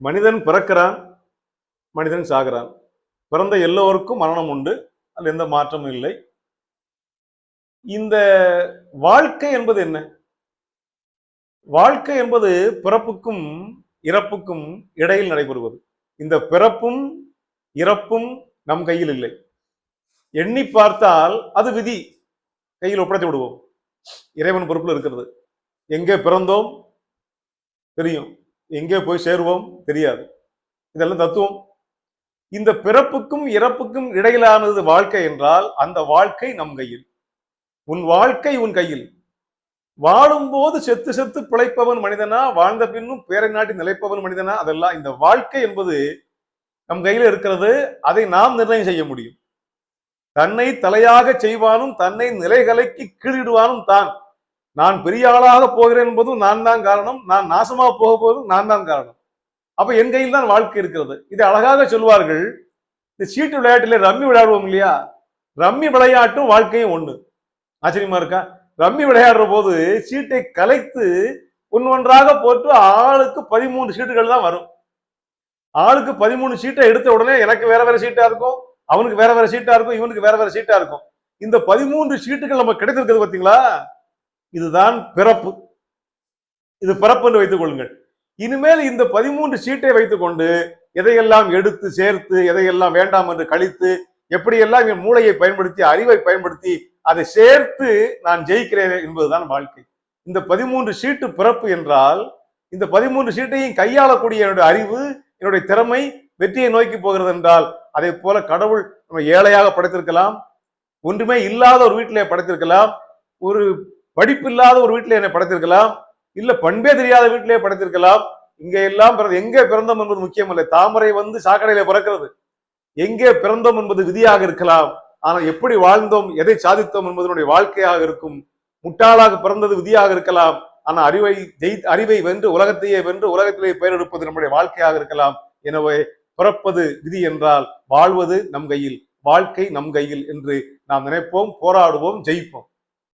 மனிதன் பிறக்கிறான், மனிதன் சாகிறான். பிறந்த எல்லோருக்கும் மரணம் உண்டு, அதில் எந்த மாற்றமும் இல்லை. இந்த வாழ்க்கை என்பது என்ன? வாழ்க்கை என்பது பிறப்புக்கும் இறப்புக்கும் இடையில் நடைபெறுவது. இந்த பிறப்பும் இறப்பும் நம் கையில் இல்லை. எண்ணி பார்த்தால் அது விதி, கையில் ஒப்படைத்து விடுவோம். இறைவன் பொறுப்பில் இருக்கிறது. எங்கே பிறந்தோம் தெரியும், எங்கே போய் சேருவோம் தெரியாது. இதெல்லாம் தத்துவம். இந்த பிறப்புக்கும் இறப்புக்கும் இடையிலானது வாழ்க்கை என்றால் அந்த வாழ்க்கை நம் கையில். உன் வாழ்க்கை உன் கையில். வாழும் போது செத்து செத்து பிழைப்பவன் மனிதனா, வாழ்ந்த பின்னும் பேரை நாட்டி நிலைப்பவன் மனிதனா, அதெல்லாம் இந்த வாழ்க்கை என்பது நம் கையில இருக்கிறது. அதை நாம் நிர்ணயம் செய்ய முடியும். தன்னை தலையாக செய்வானும் தன்னை நிலைகளைக்கு கீழிடுவானும் தான். நான் பெரிய ஆளாக போகிறேன் என்பதும் நான் தான் காரணம், நான் நாசமா போக போவதும் நான் தான் காரணம். அப்ப என் கையில் தான் வாழ்க்கை இருக்கிறது. இதை அழகாக சொல்வார்கள். இந்த சீட்டு விளையாட்டில ரம்மி விளையாடுவோம் இல்லையா, ரம்மி விளையாட்டும் வாழ்க்கையும் ஒண்ணு. ஆச்சரியமா இருக்கா? ரம்மி விளையாடுற போது சீட்டை கலைத்து ஒன்றொன்றாக போட்டு ஆளுக்கு 13 சீட்டுகள் தான் வரும். ஆளுக்கு 13 சீட்டை எடுத்த உடனே எனக்கு வேற வேற சீட்டா இருக்கும், அவனுக்கு வேற வேற சீட்டா இருக்கும், இவனுக்கு வேற வேற சீட்டா இருக்கும். இந்த 13 சீட்டுகள் நம்ம கிடைத்திருக்கிறது பாத்தீங்களா? இதுதான் பிறப்பு. இது பிறப்பு என்று வைத்துக் கொள்ளுங்கள். இனிமேல் இந்த 13 சீட்டை வைத்துக் கொண்டு எதையெல்லாம் எடுத்து சேர்த்து எதையெல்லாம் வேண்டாம் என்று கழித்து எப்படியெல்லாம் என் மூளையை பயன்படுத்தி அறிவை பயன்படுத்தி அதை சேர்த்து நான் ஜெயிக்கிறேன் என்பதுதான் வாழ்க்கை. இந்த 13 சீட்டு பிறப்பு என்றால் இந்த 13 சீட்டையும் கையாளக்கூடிய என்னுடைய அறிவு, என்னுடைய திறமை வெற்றியை நோக்கி போகிறது என்றால், அதே போல கடவுள் நம்ம ஏழையாக படைத்திருக்கலாம், ஒன்றுமே இல்லாத ஒரு வீட்டிலே படைத்திருக்கலாம், ஒரு படிப்பு இல்லாத ஒரு வீட்டிலே என்னை படைத்திருக்கலாம், இல்ல பண்பே தெரியாத வீட்டிலே படைத்திருக்கலாம். இங்க எல்லாம் எங்கே பிறந்தோம் என்பது முக்கியம் இல்லை. தாமரை வந்து சாக்கடையில பிறக்கிறது. எங்கே பிறந்தோம் என்பது விதியாக இருக்கலாம். ஆனால் எப்படி வாழ்ந்தோம், எதை சாதித்தோம் என்பதனுடைய வாழ்க்கையாக இருக்கும். முட்டாளாக பிறந்தது விதியாக இருக்கலாம். ஆனால் அறிவை வென்று உலகத்தையே வென்று உலகத்திலே பெயர் எடுப்பது நம்முடைய வாழ்க்கையாக இருக்கலாம். எனவே பிறப்பது விதி என்றால் வாழ்வது நம் கையில், வாழ்க்கை நம் கையில் என்று நாம் நினைப்போம், போராடுவோம், ஜெயிப்போம்.